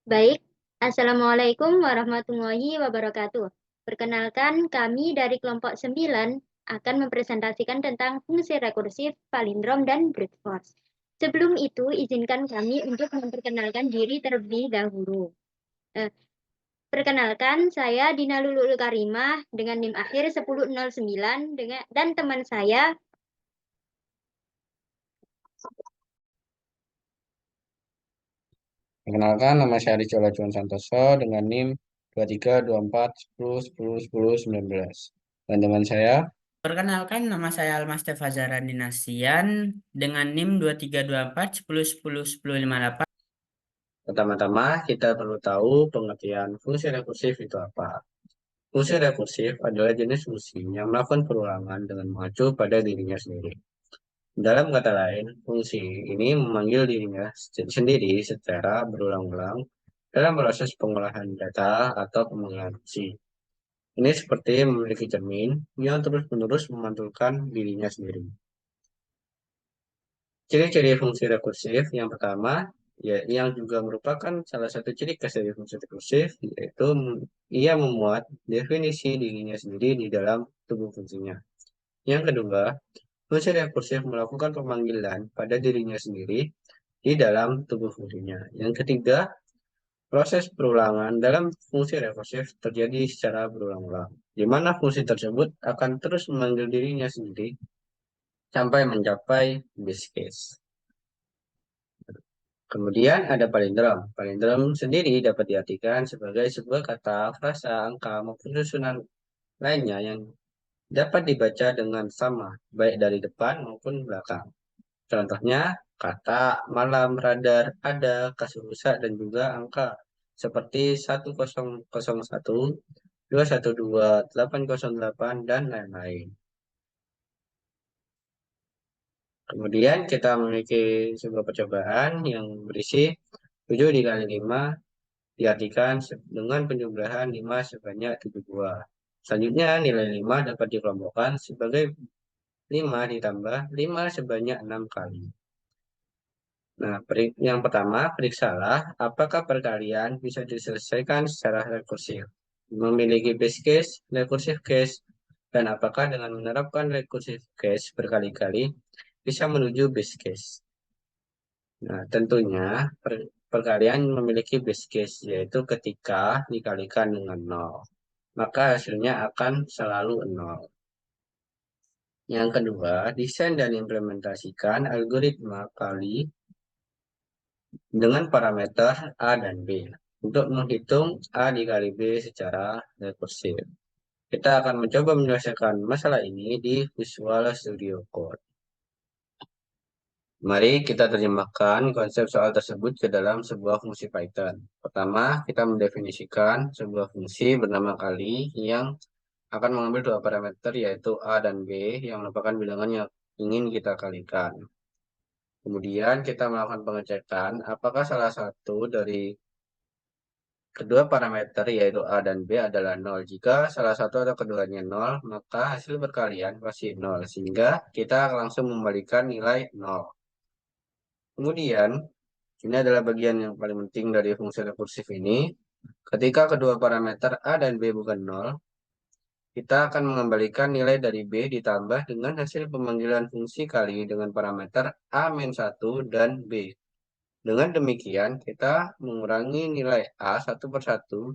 Baik, Assalamualaikum warahmatullahi wabarakatuh. Perkenalkan, kami dari kelompok 9 akan mempresentasikan tentang fungsi rekursif, palindrom, dan brute force. Sebelum itu, izinkan kami untuk memperkenalkan diri terlebih dahulu. Eh, Perkenalkan, saya Dina Lulul Karimah dengan NIM akhir 1009 dan teman saya. Perkenalkan, nama saya Adi Colacuan Santoso dengan NIM 232410101019. Dan teman saya, Perkenalkan, nama saya Almas Fazara Dinasian dengan NIM 232410101058. pertama-tama kita perlu tahu pengertian fungsi rekursif itu apa. Fungsi rekursif adalah jenis fungsi yang melakukan perulangan dengan mengacu pada dirinya sendiri. Dalam kata lain, fungsi ini memanggil dirinya sendiri secara berulang-ulang dalam proses pengolahan data atau pemanggilan fungsi. Ini seperti memiliki cermin yang terus-menerus memantulkan dirinya sendiri. Ciri-ciri fungsi rekursif yang pertama, ya, yang juga merupakan salah satu ciri khas dari fungsi rekursif, yaitu ia memuat definisi dirinya sendiri di dalam tubuh fungsinya. Yang kedua, fungsi rekursif melakukan pemanggilan pada dirinya sendiri di dalam tubuh fungsinya. Yang ketiga, proses perulangan dalam fungsi rekursif terjadi secara berulang-ulang, di mana fungsi tersebut akan terus memanggil dirinya sendiri sampai mencapai base case. Kemudian ada palindrom. Palindrom sendiri dapat diartikan sebagai sebuah kata, frasa, angka, maupun susunan lainnya yang dapat dibaca dengan sama, baik dari depan maupun belakang. Contohnya, kata, malam, radar, ada, kasurusa, dan juga angka, seperti 1001, 212, 808, dan lain-lain. Kemudian kita memiliki sebuah percobaan yang berisi 7 dikali 5 diartikan dengan penjumlahan 5 sebanyak 7 buah. Selanjutnya, nilai 5 dapat dikelompokkan sebagai 5 ditambah 5 sebanyak 6 kali. Nah, yang pertama, periksalah apakah perkalian bisa diselesaikan secara rekursif. Memiliki base case, recursive case, dan apakah dengan menerapkan recursive case berkali-kali bisa menuju base case. Nah, tentunya perkalian memiliki base case, yaitu ketika dikalikan dengan 0, maka hasilnya akan selalu 0. Yang kedua, desain dan implementasikan algoritma kali dengan parameter A dan B untuk menghitung A dikali B secara rekursif. Kita akan mencoba menyelesaikan masalah ini di Visual Studio Code. Mari kita terjemahkan konsep soal tersebut ke dalam sebuah fungsi Python. Pertama, kita mendefinisikan sebuah fungsi bernama kali yang akan mengambil dua parameter yaitu A dan B yang merupakan bilangan yang ingin kita kalikan. Kemudian kita melakukan pengecekan apakah salah satu dari kedua parameter yaitu A dan B adalah 0. Jika salah satu atau keduanya 0, maka hasil perkalian pasti 0. Sehingga kita langsung membalikan nilai 0. Kemudian, ini adalah bagian yang paling penting dari fungsi rekursif ini. Ketika kedua parameter A dan B bukan 0, kita akan mengembalikan nilai dari B ditambah dengan hasil pemanggilan fungsi kali dengan parameter A-1 dan B. Dengan demikian, kita mengurangi nilai A satu per satu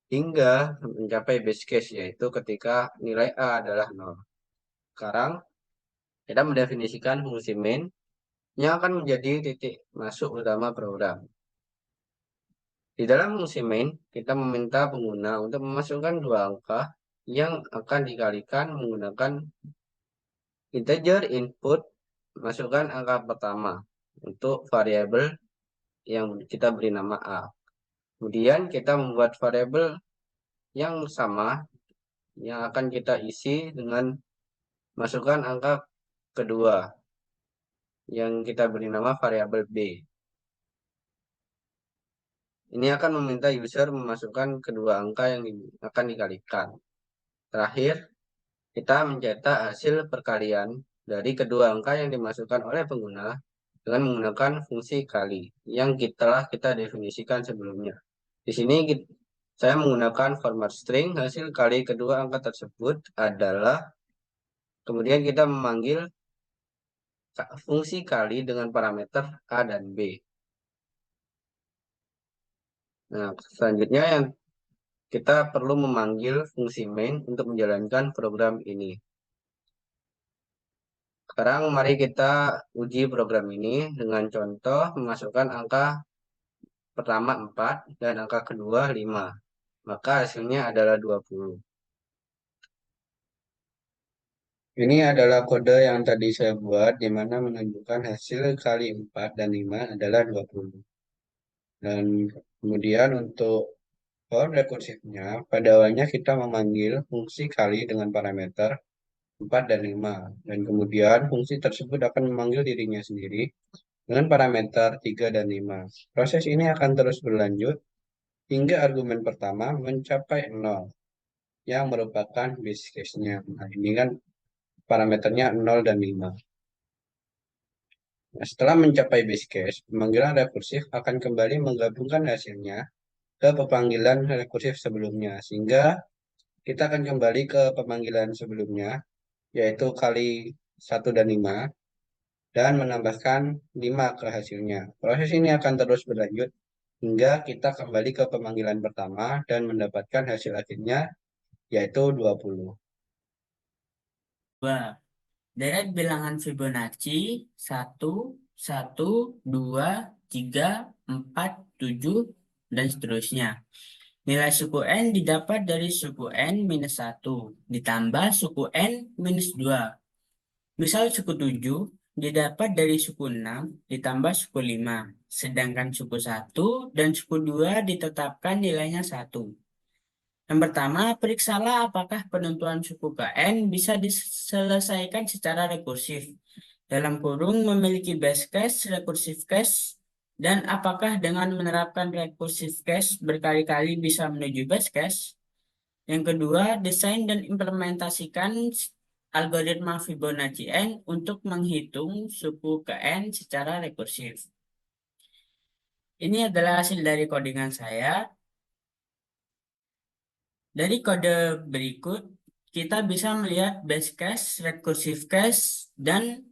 hingga mencapai base case, yaitu ketika nilai A adalah 0. Sekarang, kita mendefinisikan fungsi main yang akan menjadi titik masuk utama program. Di dalam fungsi main, kita meminta pengguna untuk memasukkan dua angka yang akan dikalikan menggunakan integer input. Masukkan angka pertama untuk variabel yang kita beri nama A. Kemudian kita membuat variabel yang sama yang akan kita isi dengan masukkan angka kedua yang kita beri nama variabel B. Ini akan meminta user memasukkan kedua angka yang akan dikalikan. Terakhir, kita mencetak hasil perkalian dari kedua angka yang dimasukkan oleh pengguna dengan menggunakan fungsi kali yang telah kita definisikan sebelumnya. Di sini saya menggunakan format string, hasil kali kedua angka tersebut adalah, kemudian kita memanggil fungsi kali dengan parameter A dan B. Nah, selanjutnya yang kita perlu memanggil fungsi main untuk menjalankan program ini. Sekarang mari kita uji program ini dengan contoh memasukkan angka pertama 4 dan angka kedua 5. Maka hasilnya adalah 20. Ini adalah kode yang tadi saya buat, di mana menunjukkan hasil kali 4 dan 5 adalah 20. Dan kemudian untuk for rekursifnya, pada awalnya kita memanggil fungsi kali dengan parameter 4 dan 5. Dan kemudian fungsi tersebut akan memanggil dirinya sendiri dengan parameter 3 dan 5. Proses ini akan terus berlanjut hingga argumen pertama mencapai 0, yang merupakan base case-nya. Nah, ini kan parameternya 0 dan 5. Nah, setelah mencapai base case, pemanggilan rekursif akan kembali menggabungkan hasilnya ke pemanggilan rekursif sebelumnya, sehingga kita akan kembali ke pemanggilan sebelumnya, yaitu kali 1 dan 5, dan menambahkan 5 ke hasilnya. Proses ini akan terus berlanjut hingga kita kembali ke pemanggilan pertama dan mendapatkan hasil akhirnya, yaitu 20. 2. Deret bilangan Fibonacci 1, 1, 2, 3, 4, 7, dan seterusnya. Nilai suku N didapat dari suku N minus 1 ditambah suku N minus 2. Misal suku 7 didapat dari suku 6 ditambah suku 5. Sedangkan suku 1 dan suku 2 ditetapkan nilainya 1. Yang pertama, periksalah apakah penentuan suku ke N bisa diselesaikan secara rekursif. Dalam kurung memiliki base case, recursive case, dan apakah dengan menerapkan recursive case berkali-kali bisa menuju base case. Yang kedua, desain dan implementasikan algoritma Fibonacci N untuk menghitung suku ke N secara rekursif. Ini adalah hasil dari codingan saya. Dari kode berikut, kita bisa melihat base case, recursive case, dan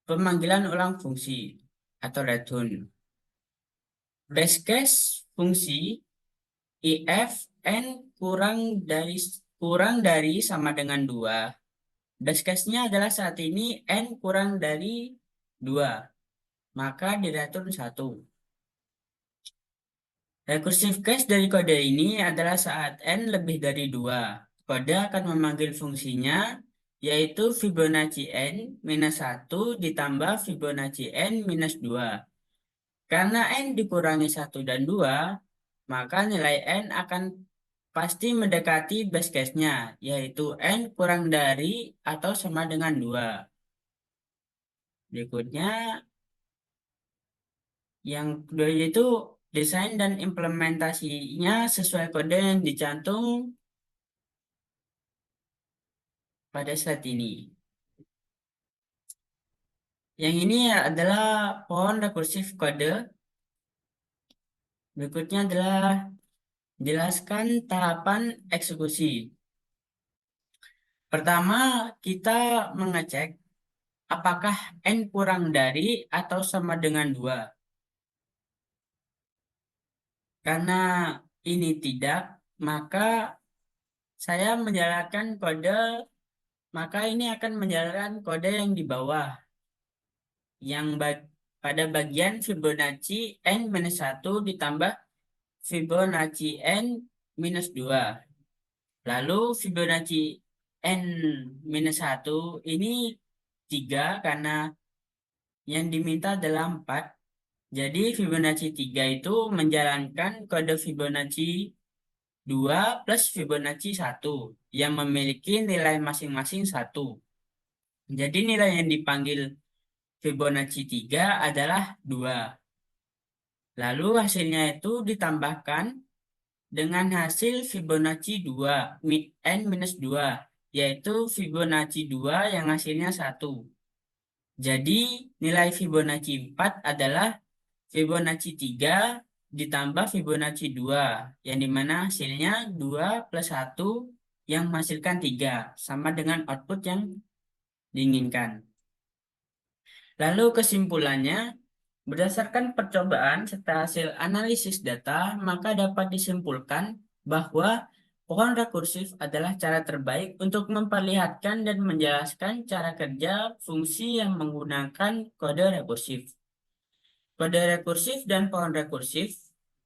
pemanggilan ulang fungsi atau return. Base case fungsi if n kurang dari sama dengan 2. Base case-nya adalah saat ini n kurang dari 2, maka di return 1. Recursive case dari kode ini adalah saat n lebih dari 2. Kode akan memanggil fungsinya, yaitu Fibonacci n minus 1 ditambah Fibonacci n minus 2. Karena n dikurangi 1 dan 2, maka nilai n akan pasti mendekati base case-nya, yaitu n kurang dari atau sama dengan 2. Berikutnya, yang kedua yaitu desain dan implementasinya sesuai kode yang dicantum pada slide ini. Yang ini adalah pohon rekursif kode. Berikutnya adalah jelaskan tahapan eksekusi. Pertama, kita mengecek apakah n kurang dari atau sama dengan 2. Karena ini tidak, maka saya menjalankan kode, maka ini akan menjalankan kode yang di bawah. Yang pada bagian Fibonacci n-1 ditambah Fibonacci n-2. Lalu Fibonacci n-1 ini 3 karena yang diminta adalah 4. Jadi Fibonacci 3 itu menjalankan kode Fibonacci 2 plus Fibonacci 1 yang memiliki nilai masing-masing 1. Jadi nilai yang dipanggil Fibonacci 3 adalah 2. Lalu hasilnya itu ditambahkan dengan hasil Fibonacci 2, n-2, yaitu Fibonacci 2 yang hasilnya 1. Jadi nilai Fibonacci 4 adalah Fibonacci 3 ditambah Fibonacci 2, yang dimana hasilnya 2 plus 1 yang menghasilkan 3, sama dengan output yang diinginkan. Lalu kesimpulannya, berdasarkan percobaan serta hasil analisis data, maka dapat disimpulkan bahwa pohon rekursif adalah cara terbaik untuk memperlihatkan dan menjelaskan cara kerja fungsi yang menggunakan kode rekursif. Kode rekursif dan pohon rekursif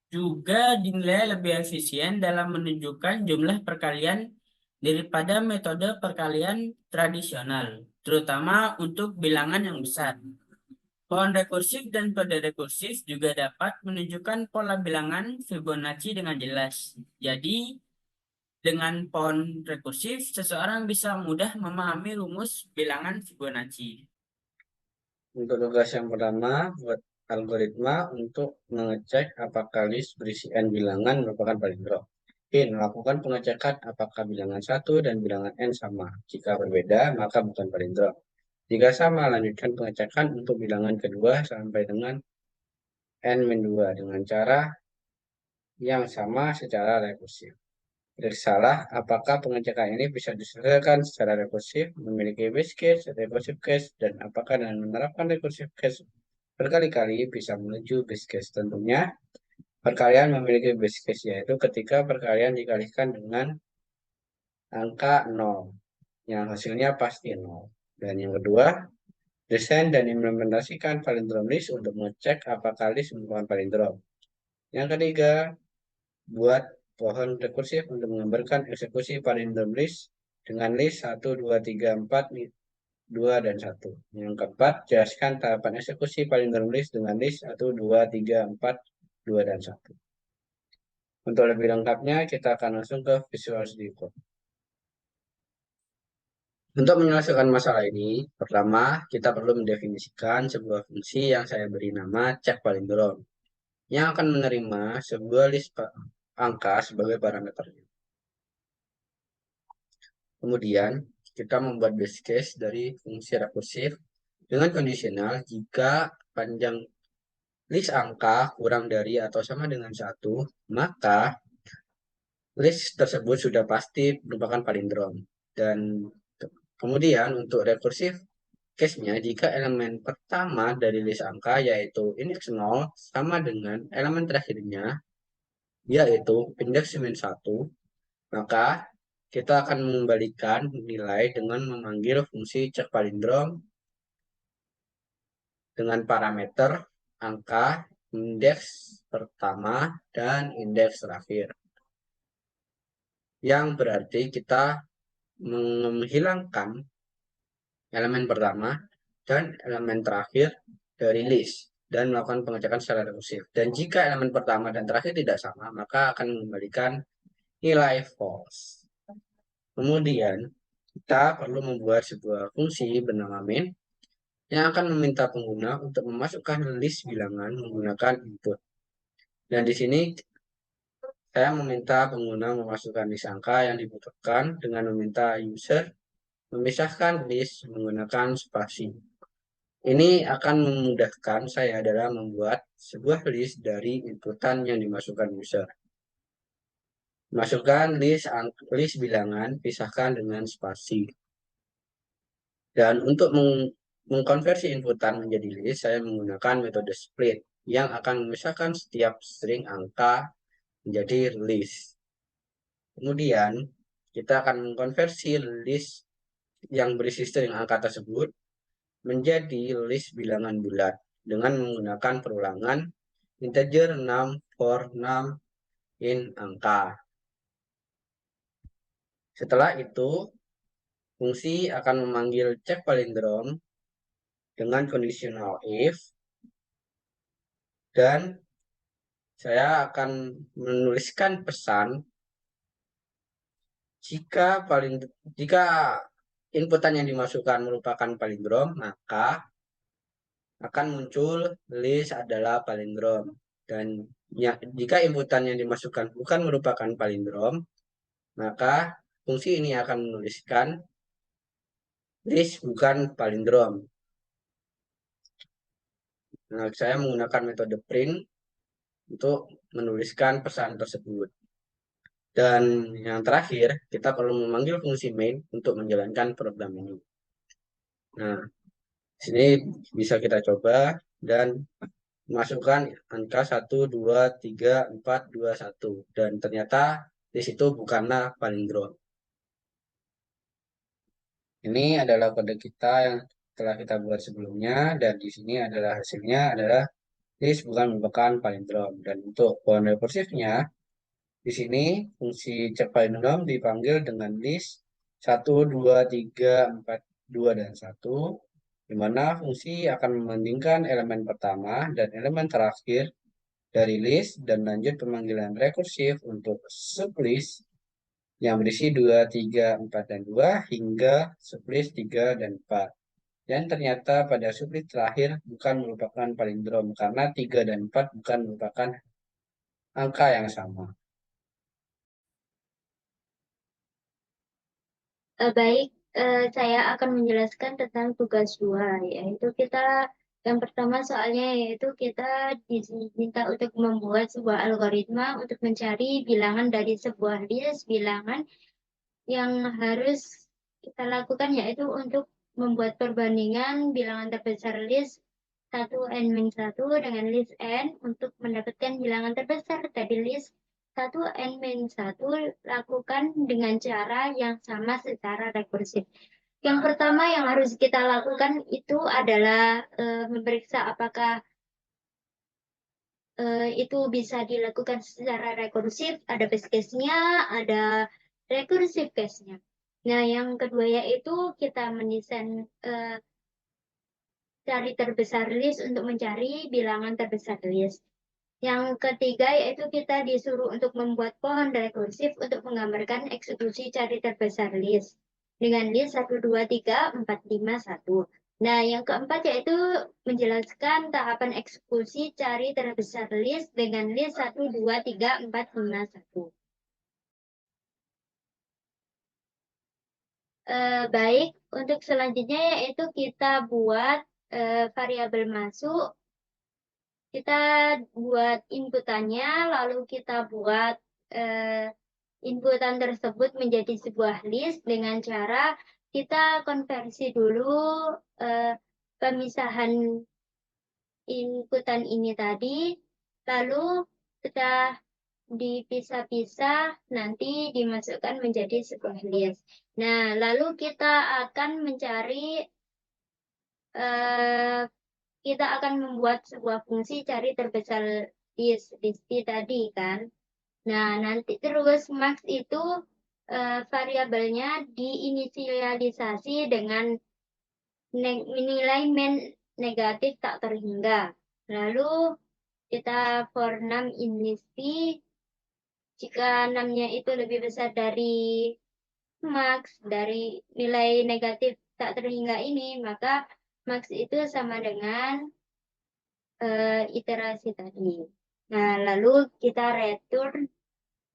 juga dinilai lebih efisien dalam menunjukkan jumlah perkalian daripada metode perkalian tradisional, terutama untuk bilangan yang besar. Pohon rekursif dan kode rekursif juga dapat menunjukkan pola bilangan Fibonacci dengan jelas. Jadi, dengan pohon rekursif, seseorang bisa mudah memahami rumus bilangan Fibonacci. Untuk tugas yang pertama, buat algoritma untuk mengecek apakah list berisi n bilangan merupakan palindrom. Lakukan pengecekan apakah bilangan 1 dan bilangan n sama. Jika berbeda, maka bukan palindrom. Jika sama, lanjutkan pengecekan untuk bilangan kedua sampai dengan n-2 dengan cara yang sama secara rekursif. Periksalah apakah pengecekan ini bisa diselesaikan secara rekursif, memiliki base case, recursive case, dan apakah dengan menerapkan recursive case berkali-kali bisa menuju base case. Tentunya perkalian memiliki base case, yaitu ketika perkalian dikalikan dengan angka 0, yang hasilnya pasti 0. Dan yang kedua, desain dan implementasikan palindrom list untuk mengecek apakah list merupakan palindrom. Yang ketiga, buat pohon rekursif untuk menggambarkan eksekusi palindrom list dengan list 1, 2, 3, 4, 2, dan 1. Yang keempat, jelaskan tahapan eksekusi palindrom list dengan list 1, 2, 3, 4, 2, dan 1. Untuk lebih lengkapnya, kita akan langsung ke Visual Studio Code. Untuk menyelesaikan masalah ini, pertama, kita perlu mendefinisikan sebuah fungsi yang saya beri nama cek palindrom, yang akan menerima sebuah list angka sebagai parameternya. Kemudian, kita membuat base case dari fungsi rekursif dengan kondisional jika panjang list angka kurang dari atau sama dengan 1, maka list tersebut sudah pasti merupakan palindrom. Dan kemudian untuk rekursif case-nya, jika elemen pertama dari list angka yaitu indeks 0 sama dengan elemen terakhirnya yaitu indeks min 1, maka kita akan mengembalikan nilai dengan memanggil fungsi cek palindrom dengan parameter angka indeks pertama dan indeks terakhir. Yang berarti kita menghilangkan elemen pertama dan elemen terakhir dari list dan melakukan pengecekan secara rekursif. Dan jika elemen pertama dan terakhir tidak sama, maka akan mengembalikan nilai false. Kemudian, kita perlu membuat sebuah fungsi bernama main yang akan meminta pengguna untuk memasukkan list bilangan menggunakan input. Dan di sini saya meminta pengguna memasukkan list angka yang dibutuhkan dengan meminta user memisahkan list menggunakan spasi. Ini akan memudahkan saya dalam membuat sebuah list dari inputan yang dimasukkan user. Masukkan list bilangan, pisahkan dengan spasi. Dan untuk mengkonversi inputan menjadi list, saya menggunakan metode split yang akan memisahkan setiap string angka menjadi list. Kemudian, kita akan mengkonversi list yang berisi string angka tersebut menjadi list bilangan bulat dengan menggunakan perulangan integer 6 for 6 in angka. Setelah itu, fungsi akan memanggil cek palindrom dengan kondisional if, dan saya akan menuliskan pesan jika inputan yang dimasukkan merupakan palindrom, maka akan muncul list adalah palindrom. Dan jika inputan yang dimasukkan bukan merupakan palindrom, maka fungsi ini akan menuliskan list bukan palindrom. Nah, saya menggunakan metode print untuk menuliskan pesan tersebut. Dan yang terakhir, kita perlu memanggil fungsi main untuk menjalankan program ini. Nah, sini bisa kita coba dan masukkan angka 1, 2, 3, 4, 2, 1. Dan ternyata di situ bukanlah palindrom. Ini adalah kode kita yang telah kita buat sebelumnya, dan di sini adalah hasilnya adalah list bukan merupakan palindrom. Dan untuk pohon rekursifnya, di sini fungsi cek palindrom dipanggil dengan list 1, 2, 3, 4, 2, dan 1, di mana fungsi akan membandingkan elemen pertama dan elemen terakhir dari list dan lanjut pemanggilan rekursif untuk sublist yang berisi 2, 3, 4, dan 2 hingga sublist 3 dan 4. Dan ternyata pada sublist terakhir bukan merupakan palindrom karena 3 dan 4 bukan merupakan angka yang sama. Baik, saya akan menjelaskan tentang tugas 2, yaitu yang pertama soalnya yaitu kita diminta untuk membuat sebuah algoritma untuk mencari bilangan dari sebuah list bilangan yang harus kita lakukan yaitu untuk membuat perbandingan bilangan terbesar list 1n-1 dengan list n untuk mendapatkan bilangan terbesar dari list 1n-1 lakukan dengan cara yang sama secara rekursif. Yang pertama yang harus kita lakukan itu adalah memeriksa apakah itu bisa dilakukan secara rekursif, ada base case-nya, ada rekursif case-nya. Nah, yang kedua yaitu kita mendesain cari terbesar list untuk mencari bilangan terbesar list. Yang ketiga yaitu kita disuruh untuk membuat pohon rekursif untuk menggambarkan eksekusi cari terbesar list dengan list 1, 2, 3, 4, 5, 1. Nah, yang keempat yaitu menjelaskan tahapan eksekusi cari terbesar list dengan list 1, 2, 3, 4, 5, 1. Baik, untuk selanjutnya yaitu kita buat variabel masuk. Kita buat inputannya, lalu kita buat inputan tersebut menjadi sebuah list dengan cara kita konversi dulu pemisahan inputan ini tadi, lalu kita dipisah-pisah, nanti dimasukkan menjadi sebuah list. Nah, lalu kita akan mencari kita akan membuat sebuah fungsi cari terbesar list tadi kan. Nah, nanti terus max itu variabelnya diinisialisasi dengan nilai negatif tak terhingga. Lalu kita for num in list p, jika numnya itu lebih besar dari max, dari nilai negatif tak terhingga ini, maka max itu sama dengan iterasi tadi. Nah, lalu kita return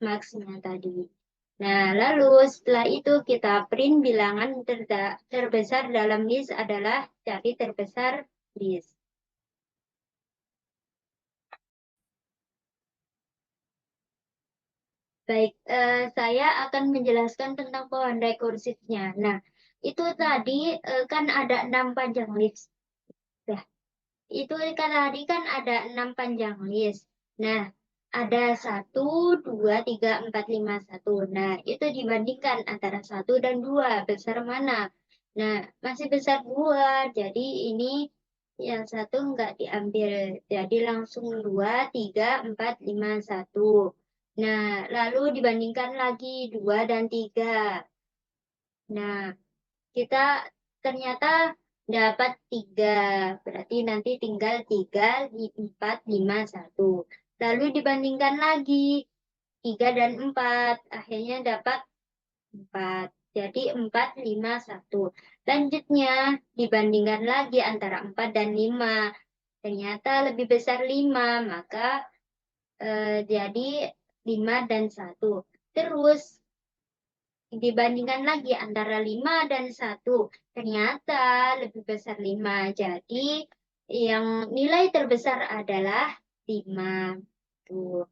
max-nya tadi. Nah, lalu setelah itu kita print bilangan terbesar dalam list adalah cari terbesar list. Baik, saya akan menjelaskan tentang pohon rekursifnya. Nah, itu tadi kan ada 6 panjang list. Nah, itu kan tadi kan ada 6 panjang list. Nah, ada 1, 2, 3, 4, 5, 1. Nah, itu dibandingkan antara 1 dan 2. Besar mana? Nah, masih besar 2. Jadi ini yang 1 enggak diambil. Jadi langsung 2, 3, 4, 5, 1. Nah, lalu dibandingkan lagi 2 dan 3. Nah, kita ternyata dapat 3. Berarti nanti tinggal 3, 4, 5, 1. Lalu dibandingkan lagi 3 dan 4. Akhirnya dapat 4. Jadi 4, 5, 1. Lanjutnya dibandingkan lagi antara 4 dan 5. Ternyata lebih besar 5. Maka jadi 5 dan 1. Terus dibandingkan lagi antara 5 dan 1. Ternyata lebih besar 5. Jadi yang nilai terbesar adalah 5. Tuh.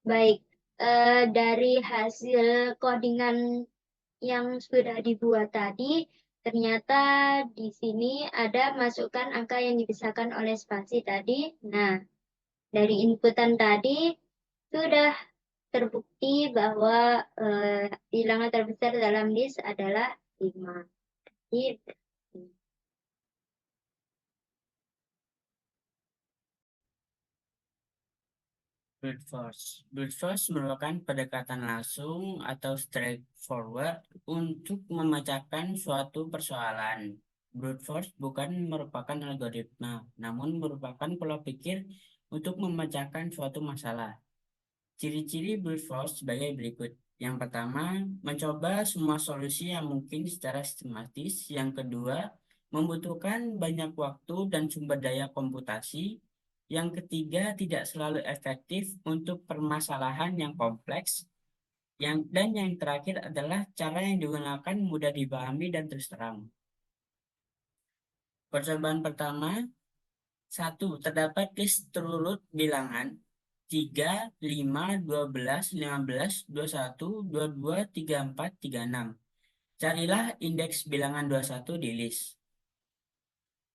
Baik, dari hasil codingan yang sudah dibuat tadi, ternyata di sini ada masukkan angka yang dipisahkan oleh spasi tadi. Nah, dari inputan tadi sudah terbukti bahwa bilangan terbesar dalam list adalah 5. Jadi, Brute force. Brute force merupakan pendekatan langsung atau straightforward untuk memecahkan suatu persoalan. Brute force bukan merupakan algoritma, namun merupakan pola pikir untuk memecahkan suatu masalah. Ciri-ciri brute force sebagai berikut. Yang pertama, mencoba semua solusi yang mungkin secara sistematis. Yang kedua, membutuhkan banyak waktu dan sumber daya komputasi. Yang ketiga, tidak selalu efektif untuk permasalahan yang kompleks. Dan yang terakhir adalah cara yang digunakan mudah dipahami dan terus terang. Percobaan pertama, 1. Terdapat list terurut bilangan 3, 5, 12, 15, 21, 22, 34, 36. Carilah indeks bilangan 21 di list.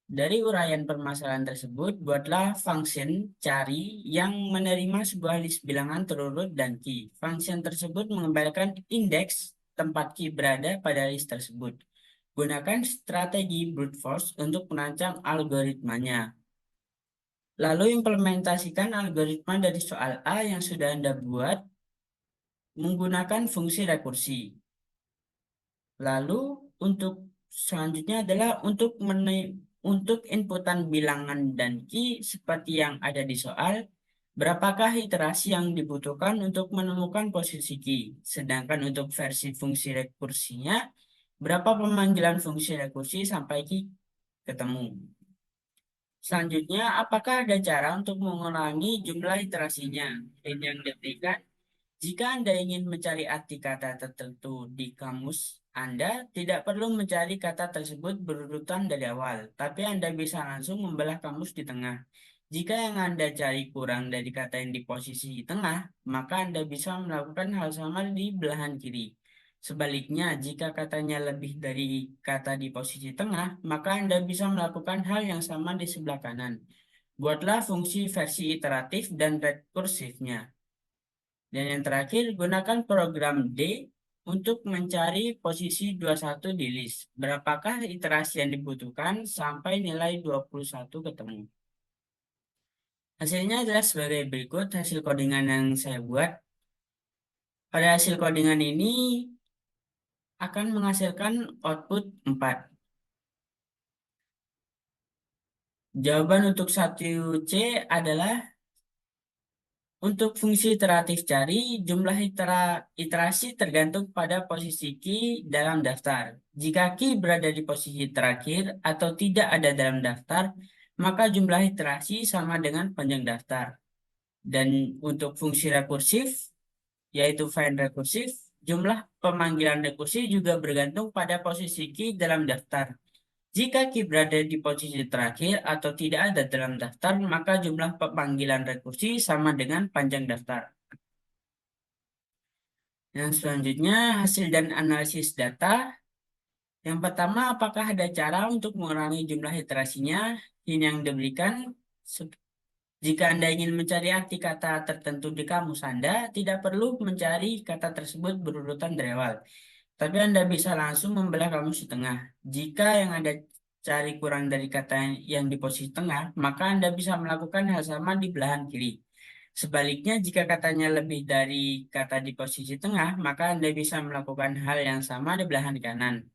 Dari uraian permasalahan tersebut, buatlah function cari yang menerima sebuah list bilangan terurut dan key. Function tersebut mengembalikan indeks tempat key berada pada list tersebut. Gunakan strategi brute force untuk merancang algoritmanya. Lalu implementasikan algoritma dari soal A yang sudah Anda buat menggunakan fungsi rekursi. Lalu untuk selanjutnya adalah untuk inputan bilangan dan key seperti yang ada di soal, berapakah iterasi yang dibutuhkan untuk menemukan posisi key. Sedangkan untuk versi fungsi rekursinya, berapa pemanggilan fungsi rekursi sampai key ketemu. Selanjutnya, apakah ada cara untuk mengurangi jumlah iterasinya? Dan yang diberikan, jika Anda ingin mencari arti kata tertentu di kamus, Anda tidak perlu mencari kata tersebut berurutan dari awal, tapi Anda bisa langsung membelah kamus di tengah. Jika yang Anda cari kurang dari kata yang di posisi tengah, maka Anda bisa melakukan hal sama di belahan kiri. Sebaliknya, jika katanya lebih dari kata di posisi tengah, maka Anda bisa melakukan hal yang sama di sebelah kanan. Buatlah fungsi versi iteratif dan rekursifnya. Dan yang terakhir, gunakan program D untuk mencari posisi 21 di list. Berapakah iterasi yang dibutuhkan sampai nilai 21 ketemu? Hasilnya adalah sebagai berikut hasil codingan yang saya buat. Pada hasil codingan ini akan menghasilkan output 4. Jawaban untuk 1C adalah untuk fungsi iteratif cari, jumlah iterasi tergantung pada posisi key dalam daftar. Jika key berada di posisi terakhir atau tidak ada dalam daftar, maka jumlah iterasi sama dengan panjang daftar. Dan untuk fungsi rekursif, yaitu find rekursif, jumlah pemanggilan rekursi juga bergantung pada posisi key dalam daftar. Jika key berada di posisi terakhir atau tidak ada dalam daftar, maka jumlah pemanggilan rekursi sama dengan panjang daftar. Yang selanjutnya, hasil dan analisis data. Yang pertama, apakah ada cara untuk mengurangi jumlah iterasinya? Ini yang diberikan. Jika Anda ingin mencari arti kata tertentu di kamus Anda, tidak perlu mencari kata tersebut berurutan dari awal. Tapi Anda bisa langsung membelah kamus di tengah. Jika yang Anda cari kurang dari kata yang di posisi tengah, maka Anda bisa melakukan hal sama di belahan kiri. Sebaliknya, jika katanya lebih dari kata di posisi tengah, maka Anda bisa melakukan hal yang sama di belahan kanan.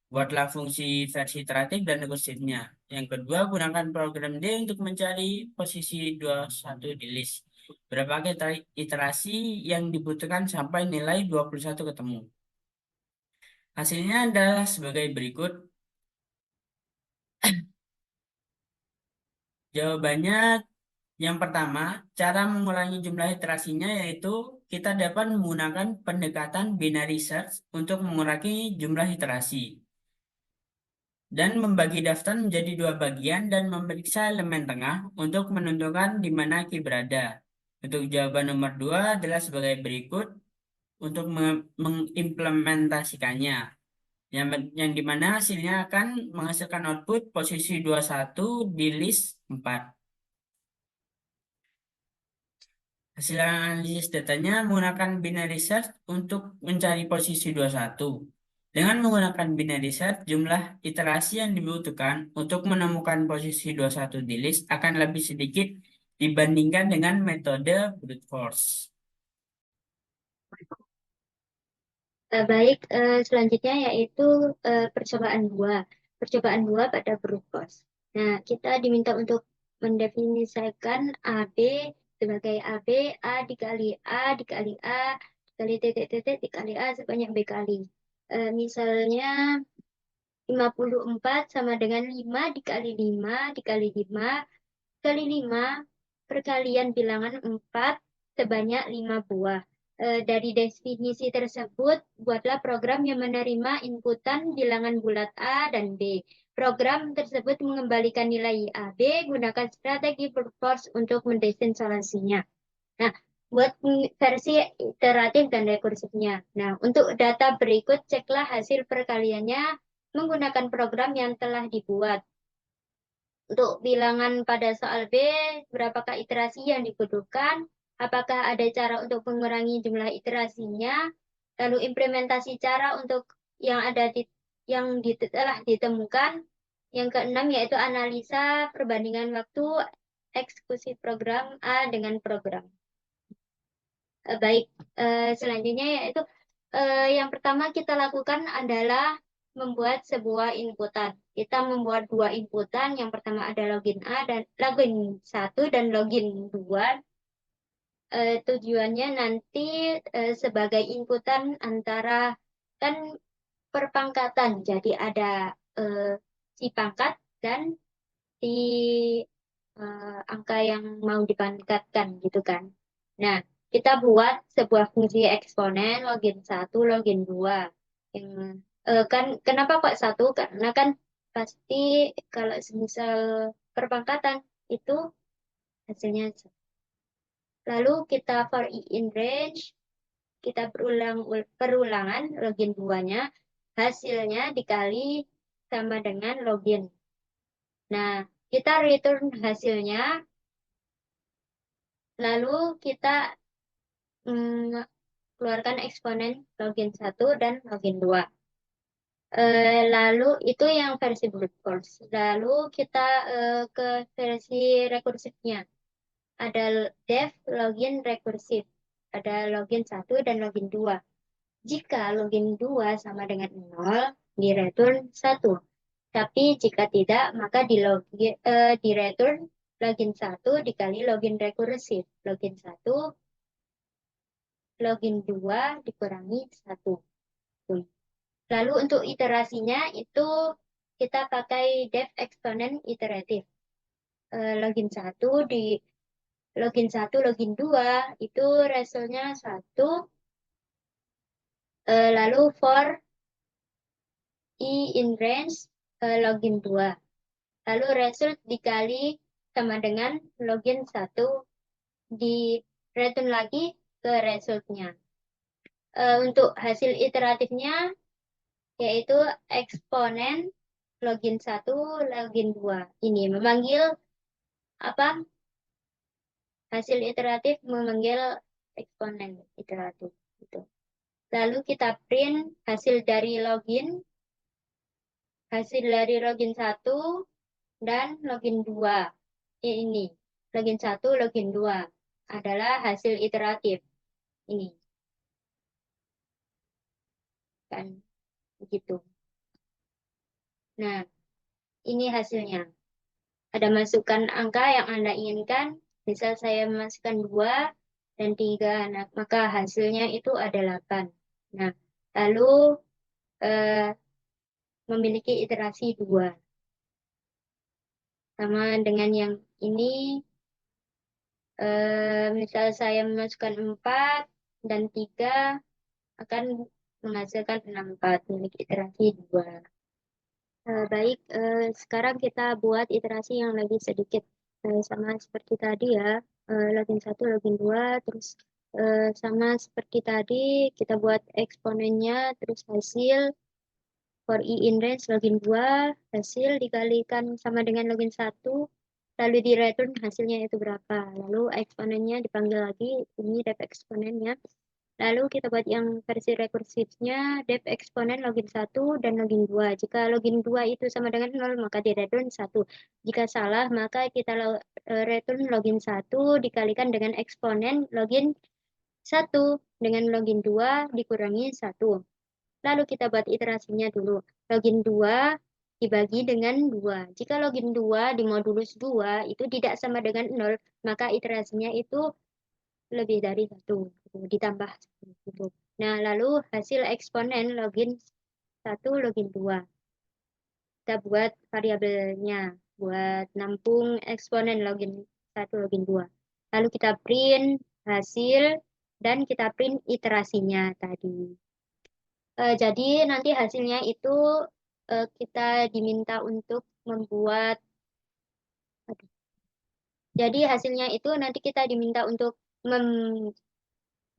Buatlah fungsi versi iteratif dan rekursifnya. Yang kedua, gunakan program D untuk mencari posisi 21 di list. Berapa iterasi yang dibutuhkan sampai nilai 21 ketemu. Hasilnya adalah sebagai berikut. Jawabannya yang pertama, cara mengurangi jumlah iterasinya yaitu kita dapat menggunakan pendekatan binary search untuk mengurangi jumlah iterasi dan membagi daftar menjadi dua bagian dan memeriksa elemen tengah untuk menentukan di mana key berada. Untuk jawaban nomor 2 adalah sebagai berikut untuk mengimplementasikannya. Yang dimana hasilnya akan menghasilkan output posisi 21 di list 4. Hasil analisis datanya menggunakan binary search untuk mencari posisi 21. Dengan menggunakan binary search, jumlah iterasi yang dibutuhkan untuk menemukan posisi 21 di list akan lebih sedikit dibandingkan dengan metode brute force. Baik, selanjutnya yaitu percobaan 2. Percobaan 2 pada brute force. Nah, kita diminta untuk mendefinisikan AB sebagai AB, A dikali A dikali A dikali titik-titik dikali A sebanyak B kali. Misalnya 54 sama dengan 5 dikali 5 dikali 5 kali 5 perkalian bilangan 4 sebanyak 5 buah. Dari definisi tersebut, buatlah program yang menerima inputan bilangan bulat A dan B. Program tersebut mengembalikan nilai AB, gunakan strategi brute force untuk mendesain solusinya. Nah, buat versi iteratif dan rekursifnya. Nah, untuk data berikut, ceklah hasil perkaliannya menggunakan program yang telah dibuat. Untuk bilangan pada soal B, berapakah iterasi yang dibutuhkan? Apakah ada cara untuk mengurangi jumlah iterasinya? Lalu implementasi cara untuk yang ada telah ditemukan. Yang keenam yaitu analisa perbandingan waktu eksekusi program A dengan program. Baik, selanjutnya yaitu yang pertama kita lakukan adalah membuat sebuah inputan. Kita membuat dua inputan. Yang pertama ada login A dan login 1 dan login 2. Tujuannya nanti sebagai inputan antara kan perpangkatan. Jadi ada si pangkat dan si angka yang mau dipangkatkan gitu kan. Nah, kita buat sebuah fungsi eksponen login 1, login 2. Yang kan kenapa kok 1? Karena kan pasti kalau semisal perpangkatan itu hasilnya 1. Lalu kita for i in range, kita perulangan login 2-nya, hasilnya dikali sama dengan login. Nah, kita return hasilnya, lalu kita keluarkan eksponen login 1 dan login 2. Lalu itu yang versi brute force. Lalu kita ke versi rekursifnya. Ada def login rekursif. Ada login 1 dan login 2. Jika login 2 sama dengan 0, di return 1. Tapi jika tidak, maka di return login 1 dikali login rekursif. Login 1, login 2 dikurangi 1. Lalu untuk iterasinya itu kita pakai def eksponen iteratif. Login 1 di login 1, login 2 itu resultnya 1. Lalu for i in range login 2. Lalu result dikali sama dengan login 1 di return lagi ke resultnya. Untuk hasil iteratifnya yaitu eksponen login 1, login 2. Ini memanggil apa? Hasil iteratif memanggil eksponen iteratif. Gitu. Lalu kita print hasil dari login 1 dan login 2. Ini, login 1, login 2 adalah hasil iteratif. Ini. Kan begitu. Nah, ini hasilnya. Ada masukan angka yang Anda inginkan. Misal saya memasukkan 2 dan 3, nah, maka hasilnya itu ada 8. Nah, lalu memiliki iterasi 2. Sama dengan yang ini, misal saya memasukkan 4, dan 3 akan menghasilkan 64, memiliki iterasi 2. Baik, sekarang kita buat iterasi yang lebih sedikit. Sama seperti tadi ya, login 1, login 2, terus sama seperti tadi, kita buat eksponennya, terus hasil, for i in range login 2, hasil dikalikan sama dengan login 1, lalu di return hasilnya itu berapa. Lalu eksponennya dipanggil lagi, ini def eksponennya. Lalu kita buat yang versi rekursifnya, def eksponen login 1 dan login 2. Jika login 2 itu sama dengan 0, maka di return 1. Jika salah, maka kita return login 1 dikalikan dengan eksponen login 1 dengan login 2 dikurangi 1. Lalu kita buat iterasinya dulu. Login 2 dibagi dengan 2. Jika login 2 di modulus 2 itu tidak sama dengan 0, maka iterasinya itu lebih dari 1. Ditambah 1. Nah, lalu hasil eksponen login 1, login 2. Kita buat variabelnya. Buat nampung eksponen login 1, login 2. Lalu kita print hasil dan kita print iterasinya tadi. Jadi nanti hasilnya itu kita diminta untuk membuat, jadi hasilnya itu nanti kita diminta untuk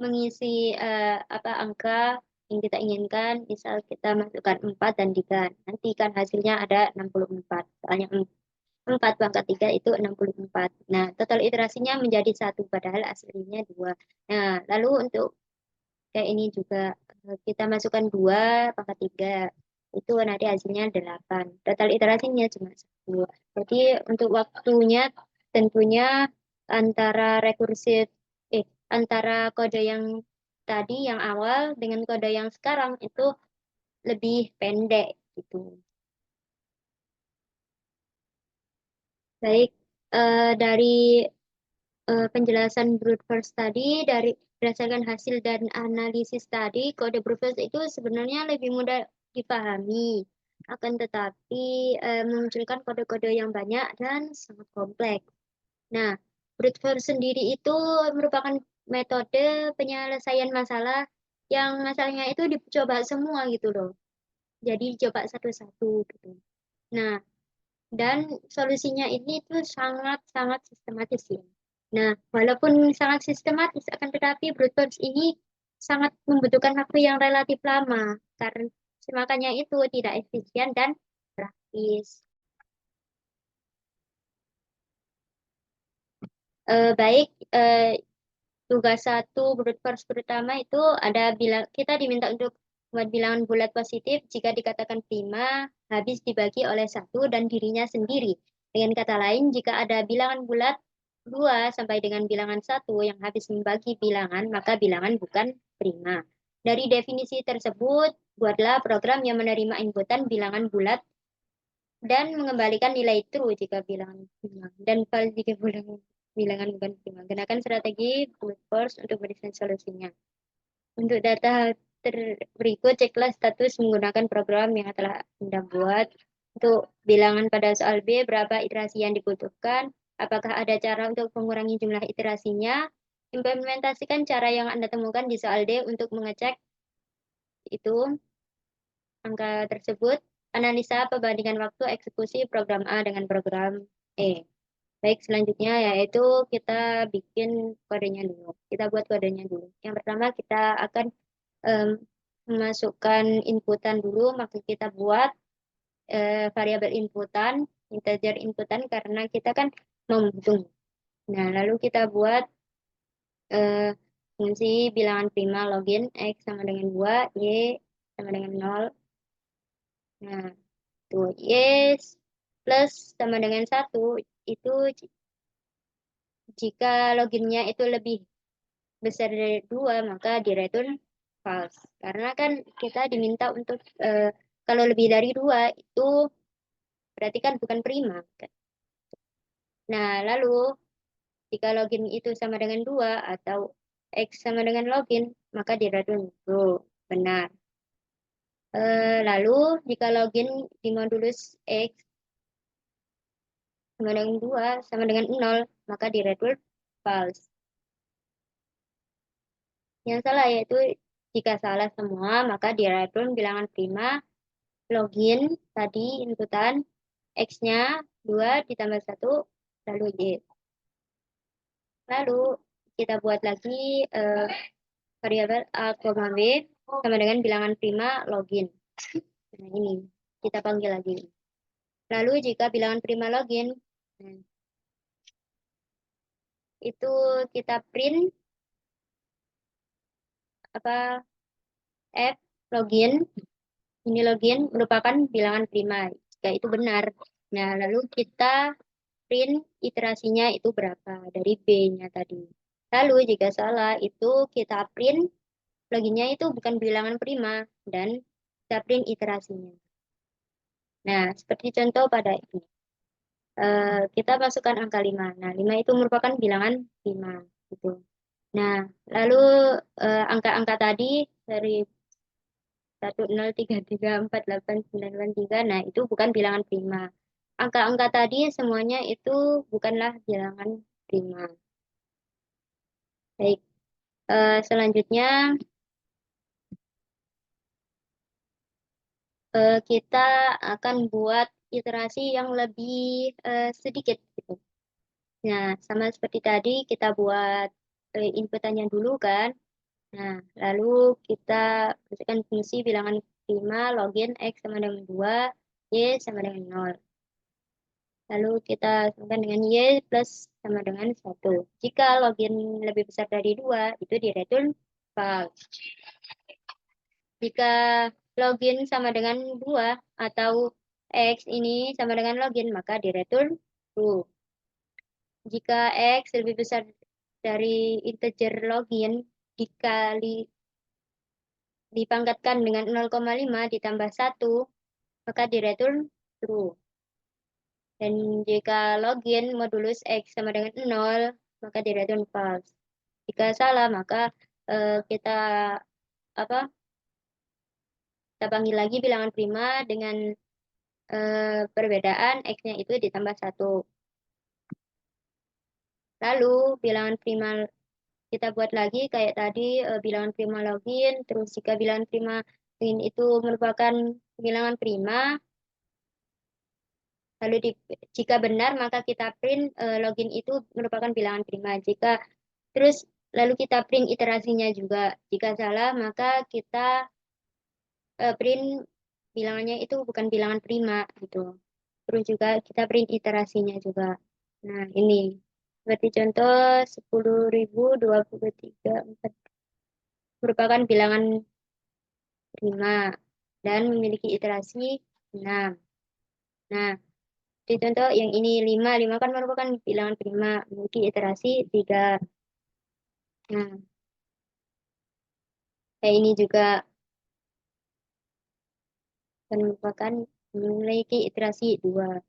mengisi apa angka yang kita inginkan. Misal kita masukkan 4 dan 3. Nanti kan hasilnya ada 64. Soalnya 4 pangkat 3 itu 64. Nah, total iterasinya menjadi 1, padahal aslinya 2. Nah, lalu untuk kayak ini juga kita masukkan 2 pangkat 3. Itu nanti hasilnya 8. Total iterasinya cuma 1. Jadi untuk waktunya tentunya antara rekursif antara kode yang tadi yang awal dengan kode yang sekarang itu lebih pendek gitu. Baik, dari penjelasan brute force tadi, berdasarkan hasil dan analisis tadi, kode brute force itu sebenarnya lebih mudah dipahami. Akan tetapi memunculkan kode-kode yang banyak dan sangat kompleks. Nah, brute force sendiri itu merupakan metode penyelesaian masalah yang masalahnya itu dicoba semua gitu loh. Jadi dicoba satu-satu gitu. Nah, dan solusinya ini tuh sangat-sangat sistematis ya. Nah, walaupun sangat sistematis, akan tetapi brute force ini sangat membutuhkan waktu yang relatif lama, karena makanya itu tidak efisien dan praktis. Baik, tugas 1 brute force pertama itu ada kita diminta untuk membuat bilangan bulat positif jika dikatakan prima habis dibagi oleh 1 dan dirinya sendiri. Dengan kata lain, jika ada bilangan bulat 2 sampai dengan bilangan 1 yang habis membagi bilangan, maka bilangan bukan prima. Dari definisi tersebut, buatlah program yang menerima inputan bilangan bulat dan mengembalikan nilai true jika bilangan prima dan false jika bilangan bukan prima. Gunakan strategi brute force untuk mendesain solusinya. Untuk data berikut, ceklah status menggunakan program yang telah Anda buat. Untuk bilangan pada soal B, berapa iterasi yang dibutuhkan? Apakah ada cara untuk mengurangi jumlah iterasinya? Implementasikan cara yang Anda temukan di soal D untuk mengecek itu angka tersebut. Analisa perbandingan waktu eksekusi program A dengan program E. Baik, selanjutnya yaitu kita bikin kodenya dulu. Kita buat kodenya dulu. Yang pertama kita akan memasukkan inputan dulu, maka kita buat variabel inputan, integer inputan karena kita kan mau menghitung. Nah, lalu kita buat fungsi bilangan prima login X sama dengan 2, Y sama dengan 0. Nah, tuh Y plus sama dengan 1 itu jika loginnya itu lebih besar dari 2, maka di return false. Karena kan kita diminta untuk kalau lebih dari 2 itu berarti kan bukan prima. Nah, lalu jika login itu sama dengan 2 atau X sama dengan login, maka di return true, benar. Lalu jika login di modulus X sama dengan 2 sama dengan 0, maka di return false. Yang salah yaitu jika salah semua, maka direturn bilangan prima, login tadi inputan, X-nya 2 ditambah 1, lalu Y. Lalu kita buat lagi variabel A, B sama dengan bilangan prima login. Nah, ini kita panggil lagi. Lalu jika bilangan prima login, nah, itu kita print apa F login. Ini login merupakan bilangan prima jika itu benar. Nah, lalu kita print iterasinya itu berapa dari B-nya tadi. Lalu jika salah itu kita print loginnya itu bukan bilangan prima dan kita print iterasinya. Nah, seperti contoh pada ini. Kita masukkan angka 5. Nah, 5 itu merupakan bilangan prima. Gitu. Nah, lalu angka-angka tadi dari 1033489893, nah itu bukan bilangan prima. Angka-angka tadi semuanya itu bukanlah bilangan prima. Baik, selanjutnya kita akan buat iterasi yang lebih sedikit gitu. Nah, sama seperti tadi kita buat inputannya dulu kan. Nah, lalu kita masukkan fungsi bilangan prima login X sama dengan 2, Y sama dengan 0. Lalu kita samakan dengan Y plus sama dengan 1. Jika login lebih besar dari 2, itu di return false. Jika login sama dengan 2 atau X ini sama dengan login, maka di return true. Jika X lebih besar dari integer login dipangkatkan dengan 0,5 ditambah 1, maka di return true. Dan jika login modulus X sama dengan 0, maka di return false. Jika salah, maka kita apa? Kita panggil lagi bilangan prima dengan perbedaan X-nya itu ditambah 1. Lalu bilangan prima kita buat lagi kayak tadi bilangan prima login, terus jika bilangan prima login itu merupakan bilangan prima, lalu jika benar maka kita print login itu merupakan bilangan prima. Terus lalu kita print iterasinya juga. Jika salah maka kita print bilangannya itu bukan bilangan prima gitu. Terus juga kita print iterasinya juga. Nah, ini seperti contoh 10.023 merupakan bilangan prima dan memiliki iterasi 6. Nah, di contoh yang ini 5 kan merupakan bilangan prima, memiliki iterasi 3. Nah, kayak ini juga merupakan memiliki iterasi 2.